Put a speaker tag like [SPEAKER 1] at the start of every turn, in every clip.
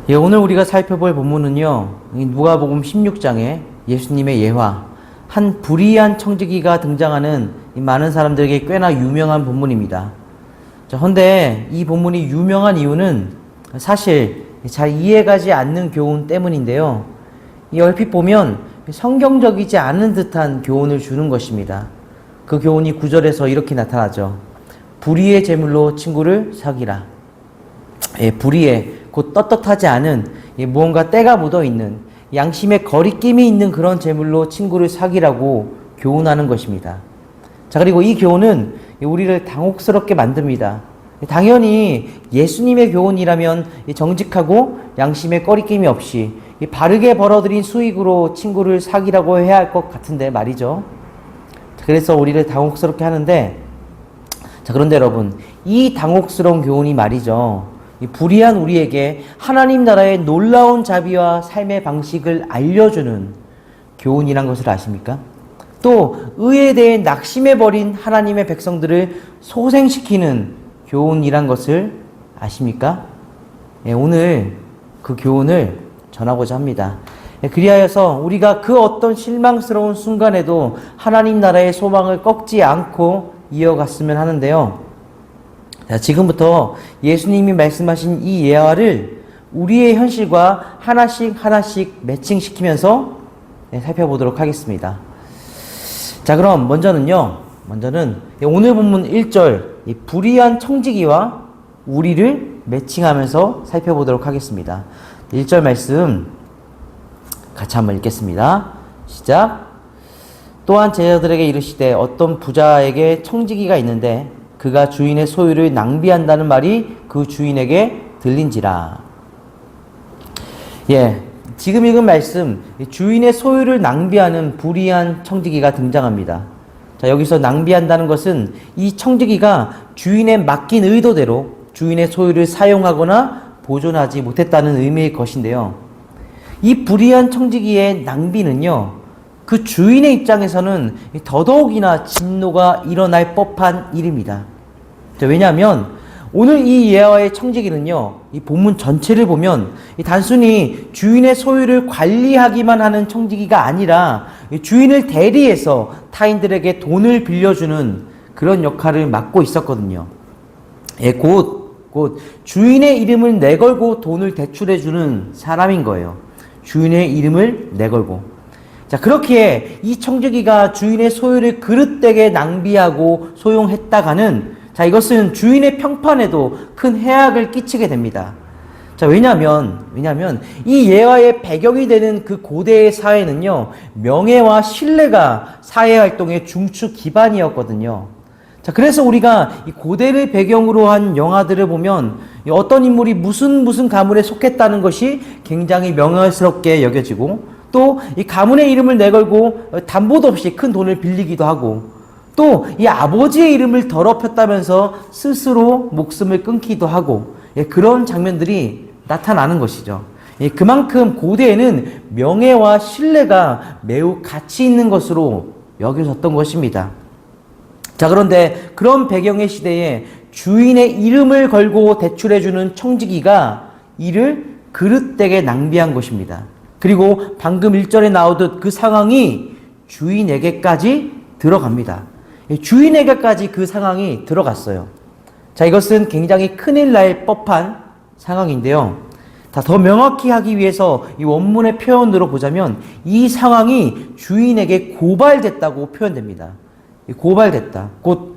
[SPEAKER 1] 예, 오늘 우리가 살펴볼 본문은요, 누가복음 16장에 예수님의 예화, 한 불의한 청지기가 등장하는 많은 사람들에게 꽤나 유명한 본문입니다. 그런데 이 본문이 유명한 이유는 사실 잘 이해가지 않는 교훈 때문인데요. 이 얼핏 보면 성경적이지 않은 듯한 교훈을 주는 것입니다. 그 교훈이 9절에서 이렇게 나타나죠. 불의의 제물로 친구를 사귀라. 예, 불의에 곧 떳떳하지 않은 무언가 때가 묻어있는 양심에 거리낌이 있는 그런 제물로 친구를 사귀라고 교훈하는 것입니다. 자, 그리고 이 교훈은 우리를 당혹스럽게 만듭니다. 당연히 예수님의 교훈이라면 정직하고 양심에 거리낌이 없이 바르게 벌어들인 수익으로 친구를 사귀라고 해야 할 것 같은데 말이죠. 그래서 우리를 당혹스럽게 하는데, 자, 그런데 여러분, 이 당혹스러운 교훈이 말이죠, 이 불의한 우리에게 하나님 나라의 놀라운 자비와 삶의 방식을 알려주는 교훈이란 것을 아십니까? 또 의에 대해 낙심해버린 하나님의 백성들을 소생시키는 교훈이란 것을 아십니까? 예, 오늘 그 교훈을 전하고자 합니다. 예, 그리하여서 우리가 그 어떤 실망스러운 순간에도 하나님 나라의 소망을 꺾지 않고 이어갔으면 하는데요. 자, 지금부터 예수님이 말씀하신 이 예화를 우리의 현실과 하나씩 매칭시키면서 살펴보도록 하겠습니다. 자, 그럼 먼저는 오늘 본문 1절 불의한 청지기와 우리를 매칭하면서 살펴보도록 하겠습니다. 1절 말씀 같이 한번 읽겠습니다. 시작. 또한 제자들에게 이르시되 어떤 부자에게 청지기가 있는데 그가 주인의 소유를 낭비한다는 말이 그 주인에게 들린지라. 예, 지금 읽은 말씀, 주인의 소유를 낭비하는 불의한 청지기가 등장합니다. 자, 여기서 낭비한다는 것은 이 청지기가 주인의 맡긴 의도대로 주인의 소유를 사용하거나 보존하지 못했다는 의미의 것인데요. 이 불의한 청지기의 낭비는요, 그 주인의 입장에서는 더더욱이나 진노가 일어날 법한 일입니다. 왜냐하면 오늘 이 예화의 청지기는요, 이 본문 전체를 보면 단순히 주인의 소유를 관리하기만 하는 청지기가 아니라 주인을 대리해서 타인들에게 돈을 빌려주는 그런 역할을 맡고 있었거든요. 예, 곧 주인의 이름을 내걸고 돈을 대출해주는 사람인 거예요. 주인의 이름을 내걸고. 자, 그렇게 이 청지기가 주인의 소유를 그릇되게 낭비하고 소용했다가는, 자, 이것은 주인의 평판에도 큰 해악을 끼치게 됩니다. 자, 왜냐면 이 예화의 배경이 되는 그 고대의 사회는요, 명예와 신뢰가 사회 활동의 중추 기반이었거든요. 자, 그래서 우리가 이 고대를 배경으로 한 영화들을 보면 어떤 인물이 무슨 가문에 속했다는 것이 굉장히 명예스럽게 여겨지고, 또 이 가문의 이름을 내걸고 담보도 없이 큰 돈을 빌리기도 하고, 또 이 아버지의 이름을 더럽혔다면서 스스로 목숨을 끊기도 하고, 그런 장면들이 나타나는 것이죠. 그만큼 고대에는 명예와 신뢰가 매우 가치 있는 것으로 여겨졌던 것입니다. 자, 그런데 그런 배경의 시대에 주인의 이름을 걸고 대출해주는 청지기가 이를 그릇되게 낭비한 것입니다. 그리고 방금 1절에 나오듯 그 상황이 주인에게까지 들어갑니다. 주인에게까지 그 상황이 들어갔어요. 자, 이것은 굉장히 큰일 날 법한 상황인데요. 더 명확히 하기 위해서 이 원문의 표현으로 보자면 이 상황이 주인에게 고발됐다고 표현됩니다. 고발됐다. 곧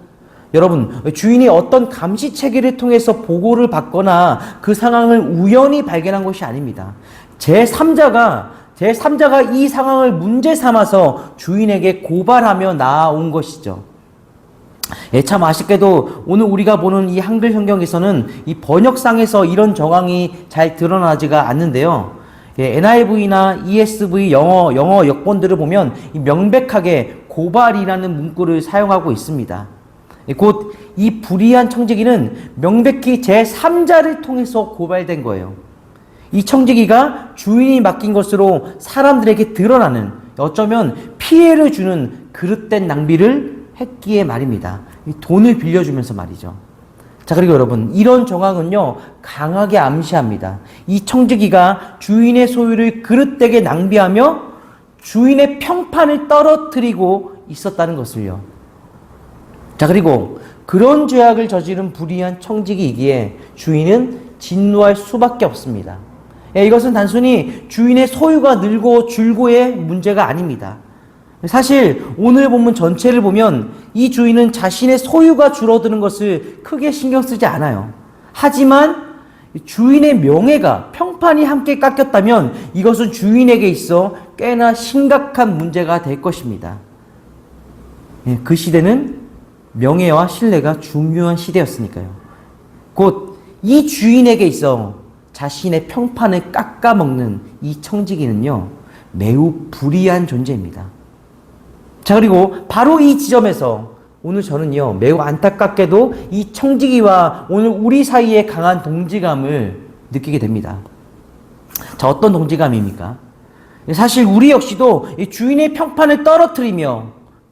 [SPEAKER 1] 여러분, 주인이 어떤 감시 체계를 통해서 보고를 받거나 그 상황을 우연히 발견한 것이 아닙니다. 제3자가 이 상황을 문제 삼아서 주인에게 고발하며 나아온 것이죠. 예, 참 아쉽게도 오늘 우리가 보는 이 한글 성경에서는 이 번역상에서 이런 정황이 잘 드러나지가 않는데요. 예, NIV나 ESV 영어 역본들을 보면 명백하게 고발이라는 문구를 사용하고 있습니다. 예, 곧 이 불의한 청지기는 명백히 제3자를 통해서 고발된 거예요. 이 청지기가 주인이 맡긴 것으로 사람들에게 드러나는, 어쩌면 피해를 주는 그릇된 낭비를 했기에 말입니다. 돈을 빌려주면서 말이죠. 자, 그리고 여러분, 이런 정황은요, 강하게 암시합니다. 이 청지기가 주인의 소유를 그릇되게 낭비하며 주인의 평판을 떨어뜨리고 있었다는 것을요. 자, 그리고 그런 죄악을 저지른 불의한 청지기이기에 주인은 진노할 수밖에 없습니다. 이것은 단순히 주인의 소유가 늘고 줄고의 문제가 아닙니다. 사실 오늘 본문 전체를 보면 이 주인은 자신의 소유가 줄어드는 것을 크게 신경 쓰지 않아요. 하지만 주인의 명예가, 평판이 함께 깎였다면 이것은 주인에게 있어 꽤나 심각한 문제가 될 것입니다. 그 시대는 명예와 신뢰가 중요한 시대였으니까요. 곧 이 주인에게 있어 자신의 평판을 깎아먹는 이 청지기는요, 매우 불의한 존재입니다. 자, 그리고 바로 이 지점에서 오늘 저는요, 매우 안타깝게도 이 청지기와 오늘 우리 사이에 강한 동지감을 느끼게 됩니다. 자, 어떤 동지감입니까? 사실 우리 역시도 주인의 평판을 떨어뜨리며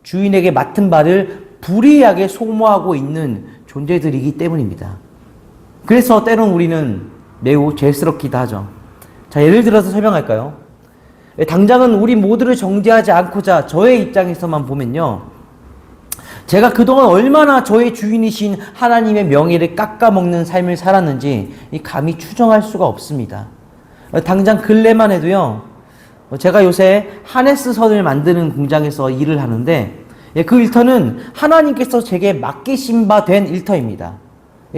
[SPEAKER 1] 주인에게 맡은 바를 불이하게 소모하고 있는 존재들이기 때문입니다. 그래서 때론 우리는 매우 죄스럽기도 하죠. 자, 예를 들어서 설명할까요? 당장은 우리 모두를 정죄하지 않고자 저의 입장에서만 보면요, 제가 그동안 얼마나 저의 주인이신 하나님의 명예를 깎아먹는 삶을 살았는지 감히 추정할 수가 없습니다. 당장 근래만 해도요, 제가 요새 하네스 선을 만드는 공장에서 일을 하는데 그 일터는 하나님께서 제게 맡기신 바 된 일터입니다.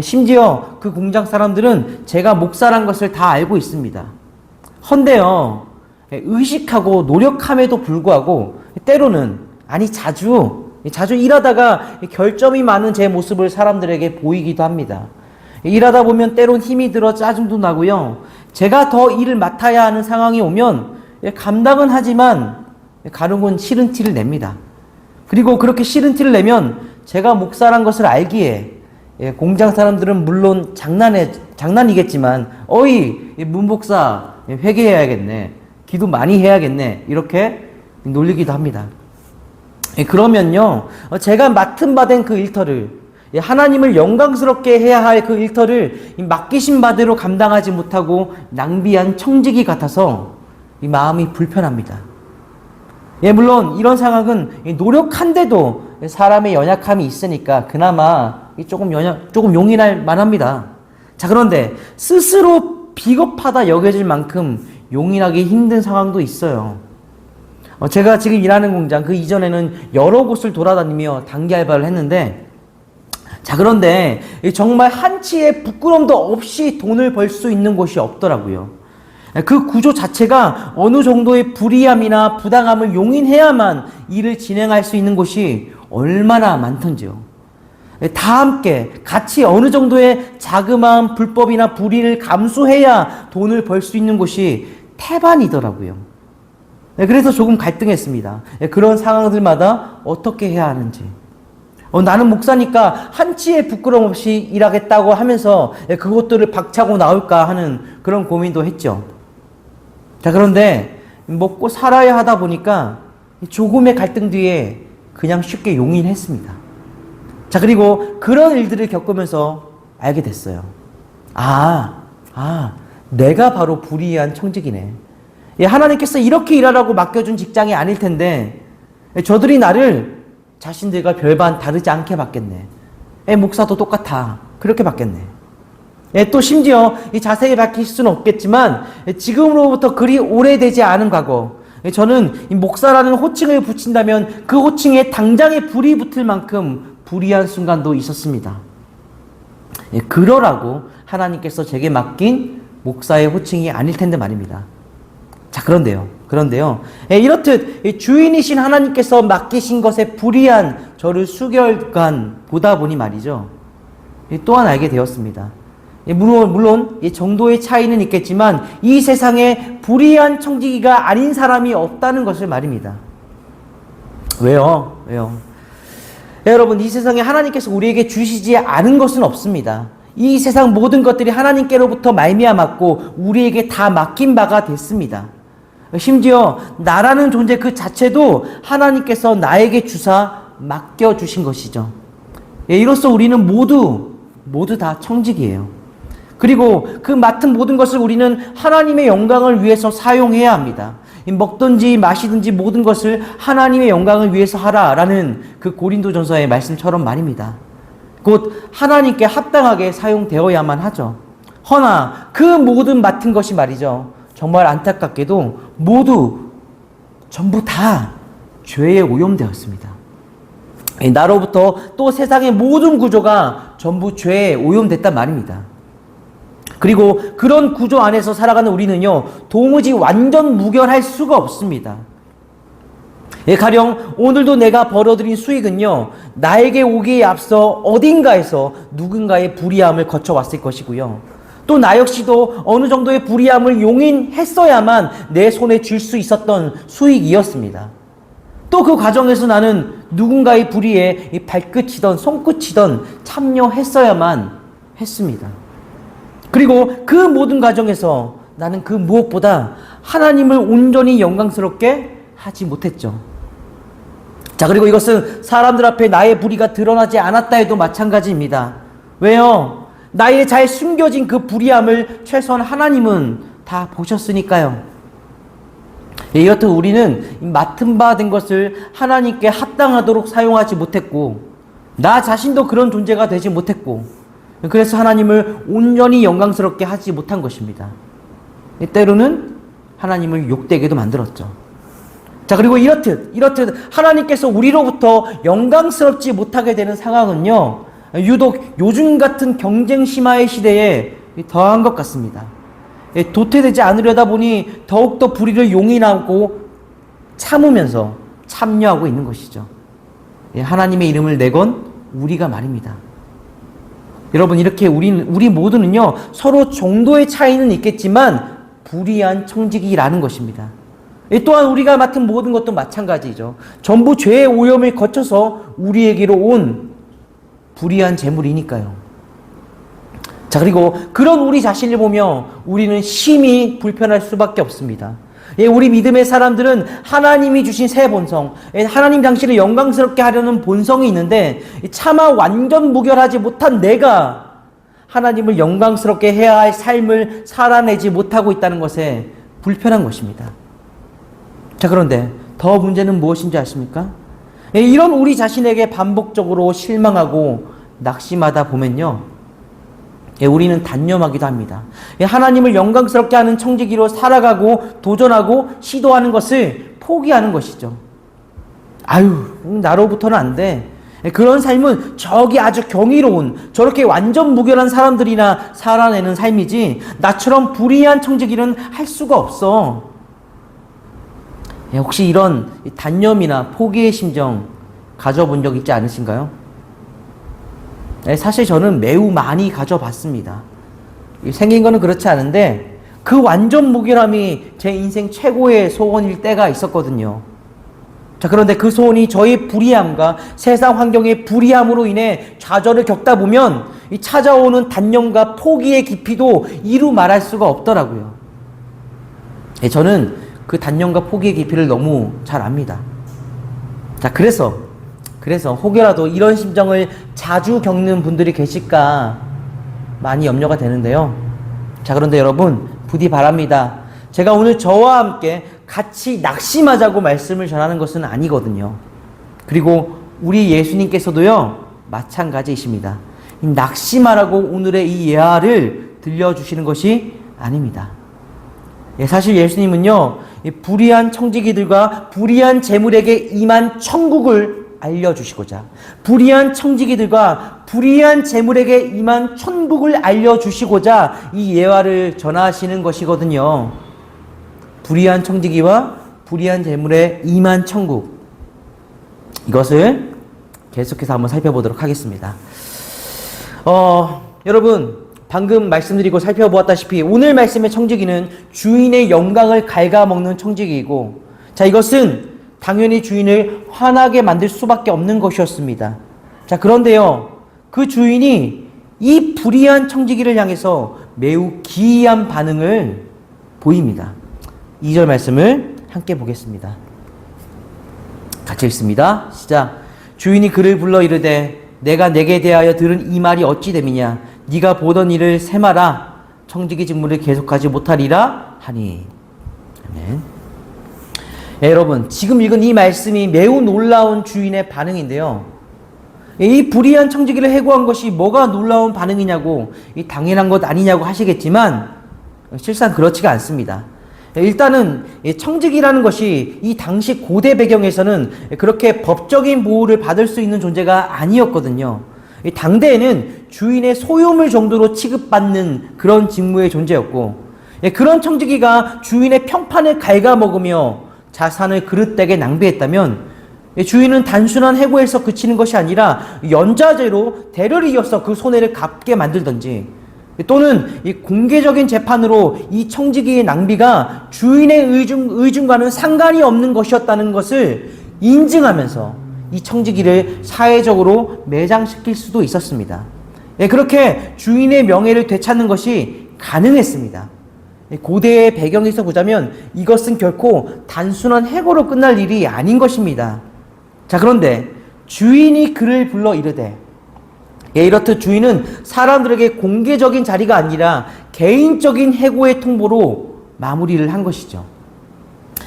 [SPEAKER 1] 심지어 그 공장 사람들은 제가 목사란 것을 다 알고 있습니다. 헌데요, 의식하고 노력함에도 불구하고 때로는, 아니 자주 일하다가 결점이 많은 제 모습을 사람들에게 보이기도 합니다. 일하다 보면 때론 힘이 들어 짜증도 나고요, 제가 더 일을 맡아야 하는 상황이 오면 감당은 하지만 가능은 싫은 티를 냅니다. 그리고 그렇게 싫은 티를 내면 제가 목사란 것을 알기에 공장 사람들은 물론 장난이겠지만 어이 문목사 회개해야겠네, 기도 많이 해야겠네, 이렇게 놀리기도 합니다. 그러면요, 제가 맡은 바 된 그 일터를, 하나님을 영광스럽게 해야 할 그 일터를 맡기신 바대로 감당하지 못하고 낭비한 청지기 같아서 이 마음이 불편합니다. 물론 이런 상황은 노력한데도 사람의 연약함이 있으니까 그나마 조금 용인할 만합니다. 자, 그런데 스스로 비겁하다 여겨질 만큼 용인하기 힘든 상황도 있어요. 제가 지금 일하는 공장, 그 이전에는 여러 곳을 돌아다니며 단기 알바를 했는데, 자, 그런데 정말 한치의 부끄럼도 없이 돈을 벌 수 있는 곳이 없더라고요. 그 구조 자체가 어느 정도의 불이함이나 부당함을 용인해야만 일을 진행할 수 있는 곳이 얼마나 많던지요. 다 함께 같이 어느 정도의 자그마한 불법이나 불의를 감수해야 돈을 벌 수 있는 곳이 태반이더라고요. 그래서 조금 갈등했습니다. 그런 상황들마다 어떻게 해야 하는지. 나는 목사니까 한치의 부끄럼 없이 일하겠다고 하면서 그것들을 박차고 나올까 하는 그런 고민도 했죠. 자, 그런데 먹고 살아야 하다 보니까 조금의 갈등 뒤에 그냥 쉽게 용인했습니다. 자, 그리고 그런 일들을 겪으면서 알게 됐어요. 내가 바로 불의한 청지기네. 하나님께서 이렇게 일하라고 맡겨준 직장이 아닐 텐데 저들이 나를 자신들과 별반 다르지 않게 받겠네. 목사도 똑같아. 그렇게 받겠네. 또 심지어 자세히 밝힐 수는 없겠지만 지금으로부터 그리 오래되지 않은 과거, 저는 목사라는 호칭을 붙인다면 그 호칭에 당장에 불이 붙을 만큼 불의한 순간도 있었습니다. 그러라고 하나님께서 제게 맡긴 목사의 호칭이 아닐 텐데 말입니다. 자, 그런데요. 이렇듯 주인이신 하나님께서 맡기신 것에 불의한 저를 수개월간 보다 보니 말이죠, 또한 알게 되었습니다. 물론 정도의 차이는 있겠지만 이 세상에 불의한 청지기가 아닌 사람이 없다는 것을 말입니다. 왜요? 여러분, 이 세상에 하나님께서 우리에게 주시지 않은 것은 없습니다. 이 세상 모든 것들이 하나님께로부터 말미암았고 우리에게 다 맡긴 바가 됐습니다. 심지어 나라는 존재 그 자체도 하나님께서 나에게 주사 맡겨주신 것이죠. 이로써 우리는 모두 모두 다 청지기예요. 그리고 그 맡은 모든 것을 우리는 하나님의 영광을 위해서 사용해야 합니다. 먹든지 마시든지 모든 것을 하나님의 영광을 위해서 하라라는 그 고린도전서의 말씀처럼 말입니다. 곧 하나님께 합당하게 사용되어야만 하죠. 허나 그 모든 맡은 것이 말이죠. 정말 안타깝게도 전부 다 죄에 오염되었습니다. 나로부터 또 세상의 모든 구조가 전부 죄에 오염됐단 말입니다. 그리고 그런 구조 안에서 살아가는 우리는요, 도무지 완전 무결할 수가 없습니다. 가령 오늘도 내가 벌어들인 수익은요, 나에게 오기에 앞서 어딘가에서 누군가의 불의함을 거쳐왔을 것이고요. 또 나 역시도 어느 정도의 불의함을 용인했어야만 내 손에 쥘 수 있었던 수익이었습니다. 또 그 과정에서 나는 누군가의 불의에 발끝이던 손끝이던 참여했어야만 했습니다. 그리고 그 모든 과정에서 나는 그 무엇보다 하나님을 온전히 영광스럽게 하지 못했죠. 자, 그리고 이것은 사람들 앞에 나의 불의가 드러나지 않았다 해도 마찬가지입니다. 왜요? 나의 잘 숨겨진 그 불의함을 최소한 하나님은 다 보셨으니까요. 이렇듯 우리는 맡은 바 된 것을 하나님께 합당하도록 사용하지 못했고, 나 자신도 그런 존재가 되지 못했고, 그래서 하나님을 온전히 영광스럽게 하지 못한 것입니다. 때로는 하나님을 욕되게도 만들었죠. 자, 그리고 이렇듯 하나님께서 우리로부터 영광스럽지 못하게 되는 상황은요, 유독 요즘 같은 경쟁 심화의 시대에 더한 것 같습니다. 도태되지 않으려다 보니 더욱더 불의를 용인하고 참으면서 참여하고 있는 것이죠. 하나님의 이름을 내건 우리가 말입니다. 여러분, 이렇게 우리 모두는요, 서로 정도의 차이는 있겠지만 불의한 청지기라는 것입니다. 또한 우리가 맡은 모든 것도 마찬가지죠. 전부 죄의 오염을 거쳐서 우리에게로 온 불의한 재물이니까요. 자, 그리고 그런 우리 자신을 보며 우리는 심히 불편할 수밖에 없습니다. 우리 믿음의 사람들은 하나님이 주신 새 본성, 하나님 당신을 영광스럽게 하려는 본성이 있는데 차마 완전 무결하지 못한 내가 하나님을 영광스럽게 해야 할 삶을 살아내지 못하고 있다는 것에 불편한 것입니다. 자, 그런데 더 문제는 무엇인지 아십니까? 이런 우리 자신에게 반복적으로 실망하고 낙심하다 보면요, 우리는 단념하기도 합니다. 하나님을 영광스럽게 하는 청지기로 살아가고 도전하고 시도하는 것을 포기하는 것이죠. 나로부터는 안 돼. 그런 삶은 저기 아주 경이로운, 저렇게 완전 무결한 사람들이나 살아내는 삶이지 나처럼 불의한 청지기는 할 수가 없어. 혹시 이런 단념이나 포기의 심정 가져본 적 있지 않으신가요? 사실 저는 매우 많이 가져봤습니다. 생긴 거는 그렇지 않은데 그 완전 무결함이 제 인생 최고의 소원일 때가 있었거든요. 자, 그런데 그 소원이 저의 불의함과 세상 환경의 불의함으로 인해 좌절을 겪다 보면 이 찾아오는 단념과 포기의 깊이도 이루 말할 수가 없더라고요. 저는 그 단념과 포기의 깊이를 너무 잘 압니다. 자, 그래서 혹여라도 이런 심정을 자주 겪는 분들이 계실까 많이 염려가 되는데요. 자, 그런데 여러분, 부디 바랍니다. 제가 오늘 저와 함께 같이 낙심하자고 말씀을 전하는 것은 아니거든요. 그리고 우리 예수님께서도요, 마찬가지이십니다. 낙심하라고 오늘의 이 예화를 들려주시는 것이 아닙니다. 사실 예수님은요, 불의한 청지기들과 불의한 재물에게 임한 천국을 알려주시고자, 불의한 청지기들과 불의한 재물에게 임한 천국을 알려주시고자 이 예화를 전하시는 것이거든요. 불의한 청지기와 불의한 재물에 임한 천국, 이것을 계속해서 한번 살펴보도록 하겠습니다. 여러분, 방금 말씀드리고 살펴보았다시피 오늘 말씀의 청지기는 주인의 영광을 갉아먹는 청지기이고, 자, 이것은 당연히 주인을 화나게 만들 수밖에 없는 것이었습니다. 자, 그런데요, 그 주인이 이 불의한 청지기를 향해서 매우 기이한 반응을 보입니다. 2절 말씀을 함께 보겠습니다. 같이 읽습니다. 시작. 주인이 그를 불러 이르되 내가 내게 대하여 들은 이 말이 어찌 됨이냐. 네가 보던 일을 세마라. 청지기 직무를 계속하지 못하리라 하니. 아멘. 예, 여러분, 지금 읽은 이 말씀이 매우 놀라운 주인의 반응인데요. 이 불의한 청지기를 해고한 것이 뭐가 놀라운 반응이냐고, 당연한 것 아니냐고 하시겠지만 실상 그렇지가 않습니다. 일단은 청지기라는 것이 이 당시 고대 배경에서는 그렇게 법적인 보호를 받을 수 있는 존재가 아니었거든요. 당대에는 주인의 소유물 정도로 취급받는 그런 직무의 존재였고, 그런 청지기가 주인의 평판을 갉아먹으며 자산을 그릇되게 낭비했다면 주인은 단순한 해고에서 그치는 것이 아니라 연좌제로 대를 이어서 그 손해를 갚게 만들던지, 또는 이 공개적인 재판으로 이 청지기의 낭비가 주인의 의중과는 상관이 없는 것이었다는 것을 인증하면서 이 청지기를 사회적으로 매장시킬 수도 있었습니다. 그렇게 주인의 명예를 되찾는 것이 가능했습니다. 고대의 배경에서 보자면 이것은 결코 단순한 해고로 끝날 일이 아닌 것입니다. 자, 그런데 주인이 그를 불러 이르되, 이렇듯 주인은 사람들에게 공개적인 자리가 아니라 개인적인 해고의 통보로 마무리를 한 것이죠.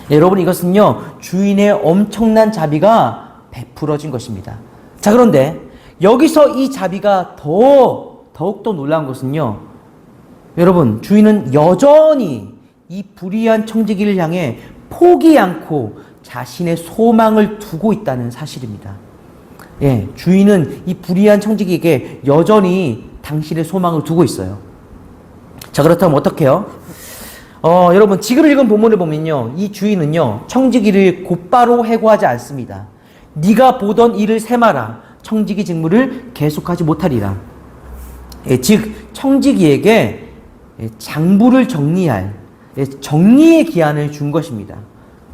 [SPEAKER 1] 여러분, 이것은요, 주인의 엄청난 자비가 베풀어진 것입니다. 자, 그런데 여기서 이 자비가 더욱더 놀라운 것은요, 여러분, 주인은 여전히 이 불의한 청지기를 향해 포기 않고 자신의 소망을 두고 있다는 사실입니다. 예, 주인은 이 불의한 청지기에게 여전히 당신의 소망을 두고 있어요. 자, 그렇다면 어떡해요? 여러분, 지금 읽은 본문을 보면요, 이 주인은요, 청지기를 곧바로 해고하지 않습니다. 네가 보던 일을 세마라. 청지기 직무를 계속하지 못하리라. 즉, 청지기에게 장부를 정리할 정리의 기한을 준 것입니다.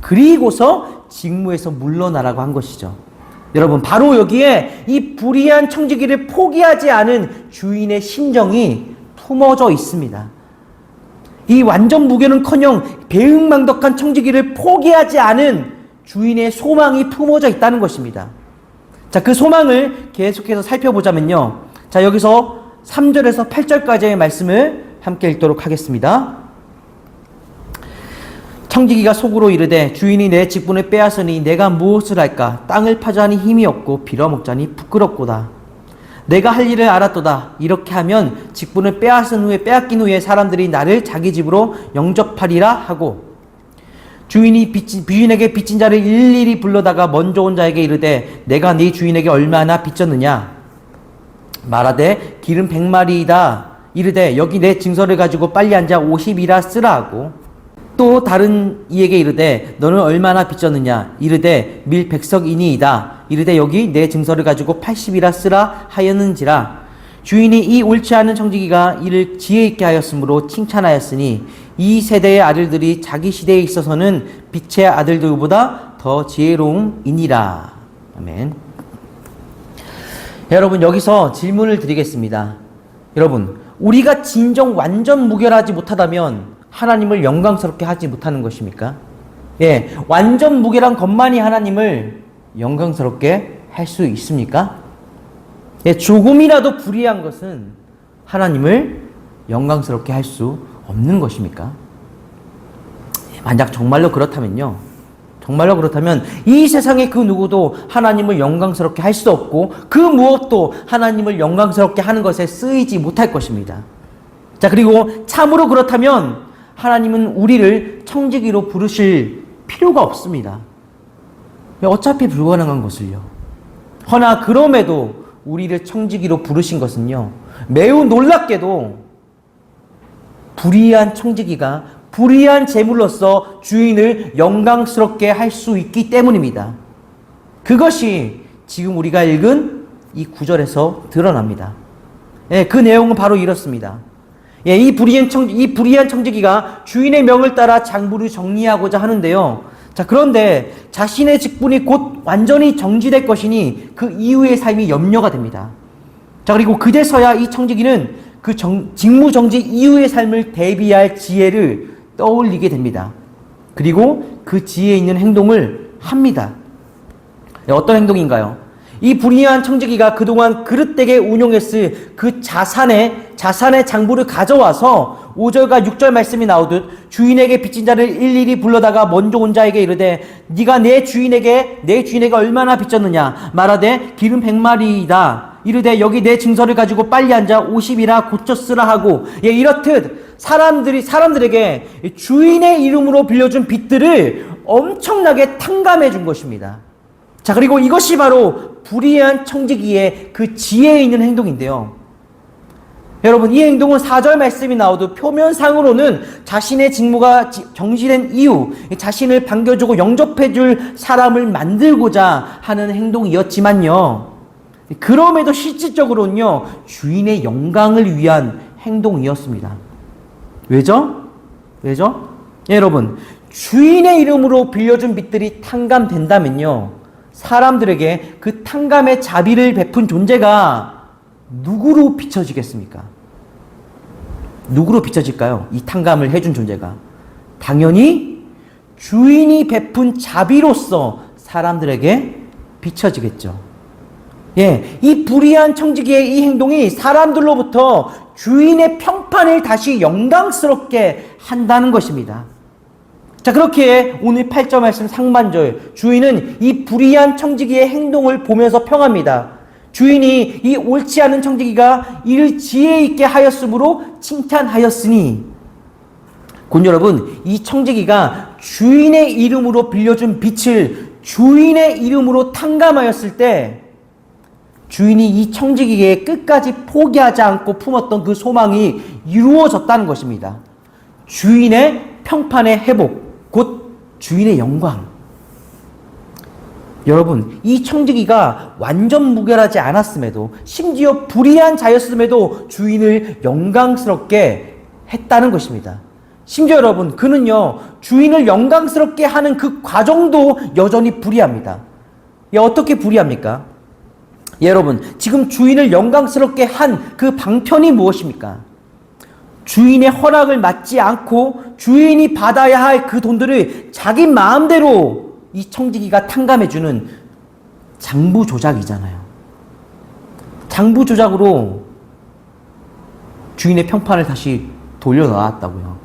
[SPEAKER 1] 그리고서 직무에서 물러나라고 한 것이죠. 여러분, 바로 여기에 이 불의한 청지기를 포기하지 않은 주인의 심정이 품어져 있습니다. 이 완전 무교는커녕 배은망덕한 청지기를 포기하지 않은 주인의 소망이 품어져 있다는 것입니다. 자, 그 소망을 계속해서 살펴보자면요, 자, 여기서 3절에서 8절까지의 말씀을 함께 읽도록 하겠습니다. 청지기가 속으로 이르되, 주인이 내 직분을 빼앗으니 내가 무엇을 할까? 땅을 파자니 힘이 없고 빌어먹자니 부끄럽고다. 내가 할 일을 알았도다. 이렇게 하면 직분을 빼앗긴 후에 사람들이 나를 자기 집으로 영접하리라 하고, 주인에게 빚진 자를 일일이 불러다가 먼저 온 자에게 이르되, 내가 네 주인에게 얼마나 빚졌느냐? 말하되 기름 100마리이다. 이르되 여기 내 증서를 가지고 빨리 앉아 50이라 쓰라 하고, 또 다른 이에게 이르되 너는 얼마나 빚졌느냐? 이르되 밀 100석이니이다. 이르되 여기 내 증서를 가지고 80이라 쓰라 하였는지라. 주인이 이 옳지 않은 청지기가 이를 지혜 있게 하였으므로 칭찬하였으니 이 세대의 아들들이 자기 시대에 있어서는 빛의 아들들보다 더 지혜로움이니라. 아멘. 여러분, 여기서 질문을 드리겠습니다. 여러분, 우리가 진정 완전 무결하지 못하다면 하나님을 영광스럽게 하지 못하는 것입니까? 예, 완전 무결한 것만이 하나님을 영광스럽게 할 수 있습니까? 예, 조금이라도 불의한 것은 하나님을 영광스럽게 할 수 없는 것입니까? 만약 정말로 그렇다면 이 세상의 그 누구도 하나님을 영광스럽게 할 수 없고 그 무엇도 하나님을 영광스럽게 하는 것에 쓰이지 못할 것입니다. 자, 그리고 참으로 그렇다면 하나님은 우리를 청지기로 부르실 필요가 없습니다. 어차피 불가능한 것을요. 허나 그럼에도 우리를 청지기로 부르신 것은요, 매우 놀랍게도 불의한 청지기가 불의한 재물로서 주인을 영광스럽게 할 수 있기 때문입니다. 그것이 지금 우리가 읽은 이 구절에서 드러납니다. 예, 그 내용은 바로 이렇습니다. 예, 이 불의한 청지기가 주인의 명을 따라 장부를 정리하고자 하는데요. 자, 그런데 자신의 직분이 곧 완전히 정지될 것이니 그 이후의 삶이 염려가 됩니다. 자, 그리고 그제서야 이 청지기는 그 직무 정지 이후의 삶을 대비할 지혜를 떠올리게 됩니다. 그리고 그 지혜에 있는 행동을 합니다. 어떤 행동인가요? 이 불의한 청지기가 그동안 그릇되게 운용했을 그 자산의 장부를 가져와서 5절과 6절 말씀이 나오듯 주인에게 빚진 자를 일일이 불러다가 먼저 온 자에게 이르되 네가 내 주인에게 얼마나 빚졌느냐 말하되 기름 100마리이다. 이르되 여기 내 증서를 가지고 빨리 앉아 50이나 고쳐 쓰라 하고, 이렇듯 사람들에게 주인의 이름으로 빌려준 빚들을 엄청나게 탕감해 준 것입니다. 자, 그리고 이것이 바로 불의한 청지기의 그 지혜에 있는 행동인데요. 여러분, 이 행동은 4절 말씀이 나오듯 표면상으로는 자신의 직무가 경시된 이후 자신을 반겨주고 영접해줄 사람을 만들고자 하는 행동이었지만요, 그럼에도 실질적으로는요 주인의 영광을 위한 행동이었습니다. 왜죠? 여러분, 주인의 이름으로 빌려준 빚들이 탕감된다면요, 사람들에게 그 탕감의 자비를 베푼 존재가 누구로 비춰지겠습니까? 누구로 비춰질까요? 이 탕감을 해준 존재가 당연히 주인이 베푼 자비로서 사람들에게 비춰지겠죠. 이 불의한 청지기의 이 행동이 사람들로부터 주인의 평판을 다시 영광스럽게 한다는 것입니다. 자, 그렇게 오늘 8절 말씀 상반절, 주인은 이 불의한 청지기의 행동을 보면서 평합니다. 주인이 이 옳지 않은 청지기가 이를 지혜 있게 하였으므로 칭찬하였으니, 곧 여러분, 이 청지기가 주인의 이름으로 빌려준 빚을 주인의 이름으로 탕감하였을 때 주인이 이 청지기에 끝까지 포기하지 않고 품었던 그 소망이 이루어졌다는 것입니다. 주인의 평판의 회복, 곧 주인의 영광. 여러분, 이 청지기가 완전 무결하지 않았음에도, 심지어 불의한 자였음에도 주인을 영광스럽게 했다는 것입니다. 심지어 여러분, 그는요 주인을 영광스럽게 하는 그 과정도 여전히 불의합니다. 어떻게 불의합니까? 여러분, 지금 주인을 영광스럽게 한 그 방편이 무엇입니까? 주인의 허락을 받지 않고 주인이 받아야 할 그 돈들을 자기 마음대로 이 청지기가 탕감해주는 장부 조작이잖아요. 장부 조작으로 주인의 평판을 다시 돌려놓았다고요.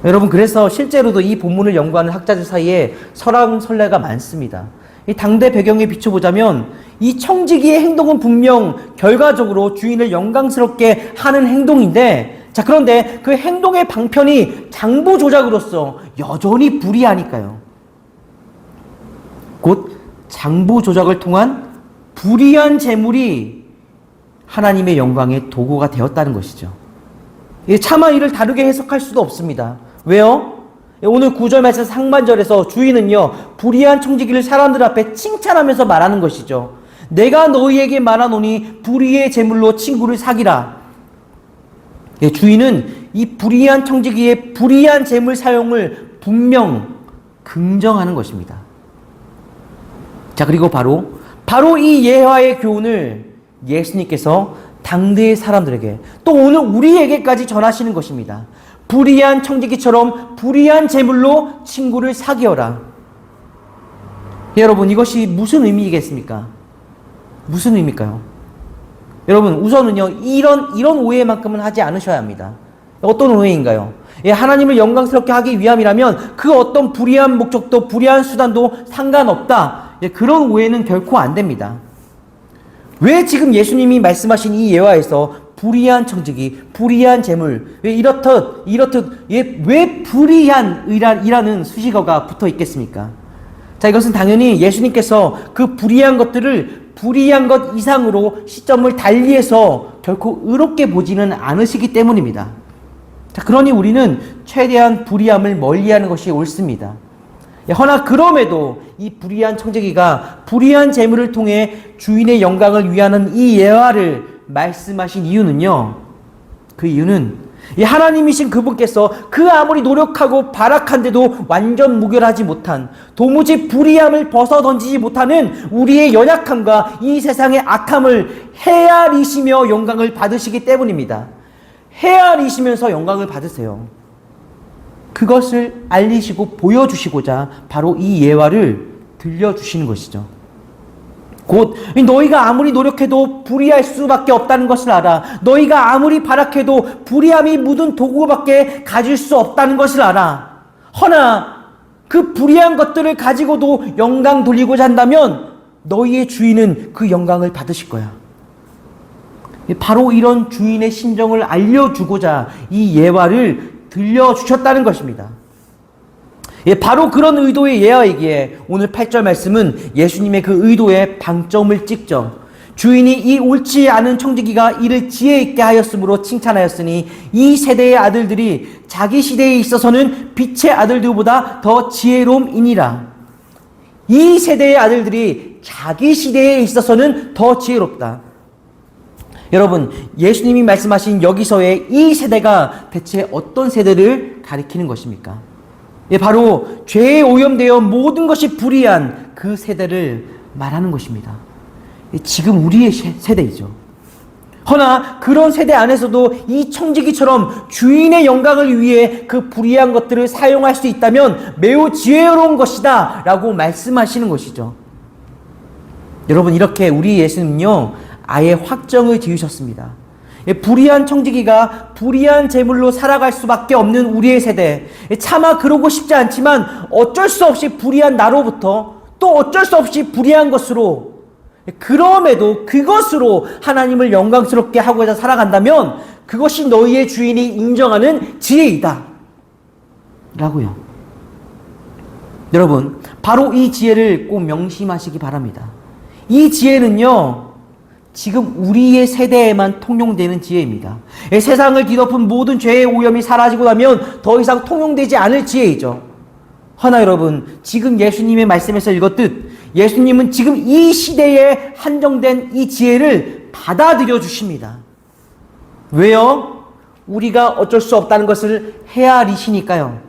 [SPEAKER 1] 여러분, 그래서 실제로도 이 본문을 연구하는 학자들 사이에 설왕설래가 많습니다. 이 당대 배경에 비춰보자면 이 청지기의 행동은 분명 결과적으로 주인을 영광스럽게 하는 행동인데, 자, 그런데 그 행동의 방편이 장부 조작으로서 여전히 불의하니까요. 곧 장부 조작을 통한 불의한 재물이 하나님의 영광의 도구가 되었다는 것이죠. 차마 이를 다르게 해석할 수도 없습니다. 왜요? 오늘 9절 말씀 상반절에서 주인은요 불의한 청지기를 사람들 앞에 칭찬하면서 말하는 것이죠. 내가 너희에게 말하노니 불의의 재물로 친구를 사기라. 주인은 이 불의한 청지기의 불의한 재물 사용을 분명 긍정하는 것입니다. 자, 그리고 바로 이 예화의 교훈을 예수님께서 당대의 사람들에게, 또 오늘 우리에게까지 전하시는 것입니다. 불의한 청지기처럼 불의한 재물로 친구를 사귀어라. 여러분, 이것이 무슨 의미겠습니까? 무슨 의미일까요? 여러분, 우선은요 이런 오해만큼은 하지 않으셔야 합니다. 어떤 오해인가요? 하나님을 영광스럽게 하기 위함이라면 그 어떤 불의한 목적도 불의한 수단도 상관없다. 그런 오해는 결코 안 됩니다. 왜 지금 예수님이 말씀하신 이 예화에서 불의한 청지기, 불의한 재물, 왜 이렇듯 왜 불의한이라는 수식어가 붙어 있겠습니까? 자, 이것은 당연히 예수님께서 그 불의한 것들을 불의한 것 이상으로 시점을 달리해서 결코 의롭게 보지는 않으시기 때문입니다. 자, 그러니 우리는 최대한 불의함을 멀리하는 것이 옳습니다. 허나 그럼에도 이 불의한 청지기가 불의한 재물을 통해 주인의 영광을 위하는 이 예화를 말씀하신 이유는요, 그 이유는 이 하나님이신 그분께서 그 아무리 노력하고 발악한데도 완전 무결하지 못한, 도무지 불의함을 벗어던지지 못하는 우리의 연약함과 이 세상의 악함을 헤아리시며 영광을 받으시기 때문입니다. 헤아리시면서 영광을 받으세요. 그것을 알리시고 보여주시고자 바로 이 예화를 들려주시는 것이죠. 곧 너희가 아무리 노력해도 불의할 수밖에 없다는 것을 알아. 너희가 아무리 발악해도 불의함이 묻은 도구밖에 가질 수 없다는 것을 알아. 허나 그 불의한 것들을 가지고도 영광 돌리고자 한다면 너희의 주인은 그 영광을 받으실 거야. 바로 이런 주인의 심정을 알려주고자 이 예화를 들려주셨다는 것입니다. 바로 그런 의도의 예화이기에 오늘 8절 말씀은 예수님의 그 의도에 방점을 찍죠. 주인이 이 옳지 않은 청지기가 이를 지혜 있게 하였으므로 칭찬하였으니 이 세대의 아들들이 자기 시대에 있어서는 빛의 아들들보다 더 지혜로움이니라. 이 세대의 아들들이 자기 시대에 있어서는 더 지혜롭다. 여러분, 예수님이 말씀하신 여기서의 이 세대가 대체 어떤 세대를 가리키는 것입니까? 바로 죄에 오염되어 모든 것이 불의한 그 세대를 말하는 것입니다. 지금 우리의 세대이죠. 허나 그런 세대 안에서도 이 청지기처럼 주인의 영광을 위해 그 불의한 것들을 사용할 수 있다면 매우 지혜로운 것이다 라고 말씀하시는 것이죠. 여러분, 이렇게 우리 예수님은요 아예 확정을 지으셨습니다. 불의한 청지기가 불의한 재물로 살아갈 수밖에 없는 우리의 세대, 차마 그러고 싶지 않지만 어쩔 수 없이 불의한 나로부터 또 어쩔 수 없이 불의한 것으로, 그럼에도 그것으로 하나님을 영광스럽게 하고자 살아간다면 그것이 너희의 주인이 인정하는 지혜이다 라고요. 여러분, 바로 이 지혜를 꼭 명심하시기 바랍니다. 이 지혜는요 지금 우리의 세대에만 통용되는 지혜입니다. 세상을 뒤덮은 모든 죄의 오염이 사라지고 나면 더 이상 통용되지 않을 지혜이죠. 허나 여러분, 지금 예수님의 말씀에서 읽었듯 예수님은 지금 이 시대에 한정된 이 지혜를 받아들여 주십니다. 왜요? 우리가 어쩔 수 없다는 것을 헤아리시니까요.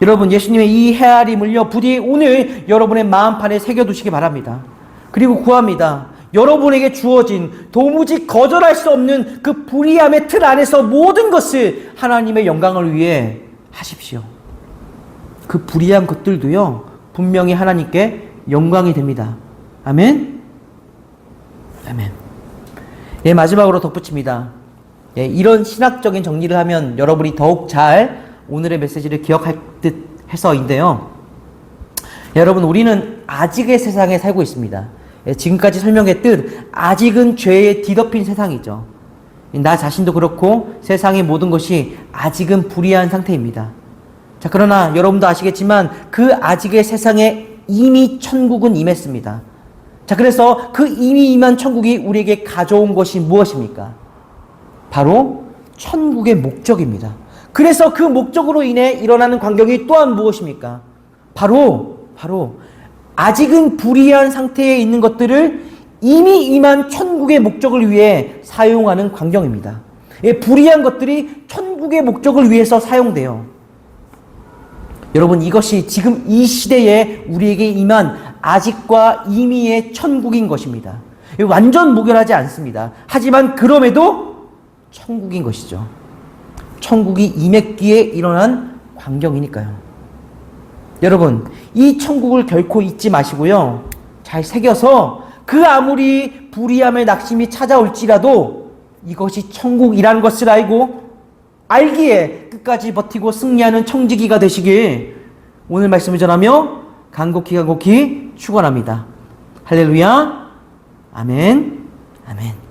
[SPEAKER 1] 여러분, 예수님의 이 헤아림을요 부디 오늘 여러분의 마음판에 새겨두시기 바랍니다. 그리고 구합니다. 여러분에게 주어진 도무지 거절할 수 없는 그 불의함의 틀 안에서 모든 것을 하나님의 영광을 위해 하십시오. 그 불의한 것들도요 분명히 하나님께 영광이 됩니다. 아멘? 아멘. 마지막으로 덧붙입니다. 이런 신학적인 정리를 하면 여러분이 더욱 잘 오늘의 메시지를 기억할 듯 해서인데요. 여러분, 우리는 아직의 세상에 살고 있습니다. 지금까지 설명했듯 아직은 죄에 뒤덮인 세상이죠. 나 자신도 그렇고 세상의 모든 것이 아직은 불의한 상태입니다. 자, 그러나 여러분도 아시겠지만 그 아직의 세상에 이미 천국은 임했습니다. 자, 그래서 그 이미 임한 천국이 우리에게 가져온 것이 무엇입니까? 바로 천국의 목적입니다. 그래서 그 목적으로 인해 일어나는 광경이 또한 무엇입니까? 바로 아직은 불의한 상태에 있는 것들을 이미 임한 천국의 목적을 위해 사용하는 광경입니다. 불의한 것들이 천국의 목적을 위해서 사용돼요. 여러분, 이것이 지금 이 시대에 우리에게 임한 아직과 이미의 천국인 것입니다. 완전 무결하지 않습니다. 하지만 그럼에도 천국인 것이죠. 천국이 임했기에 일어난 광경이니까요. 여러분, 이 천국을 결코 잊지 마시고요. 잘 새겨서 그 아무리 불의함의 낙심이 찾아올지라도 이것이 천국이라는 것을 알기에 끝까지 버티고 승리하는 청지기가 되시길 오늘 말씀을 전하며 간곡히 축원합니다. 할렐루야. 아멘. 아멘.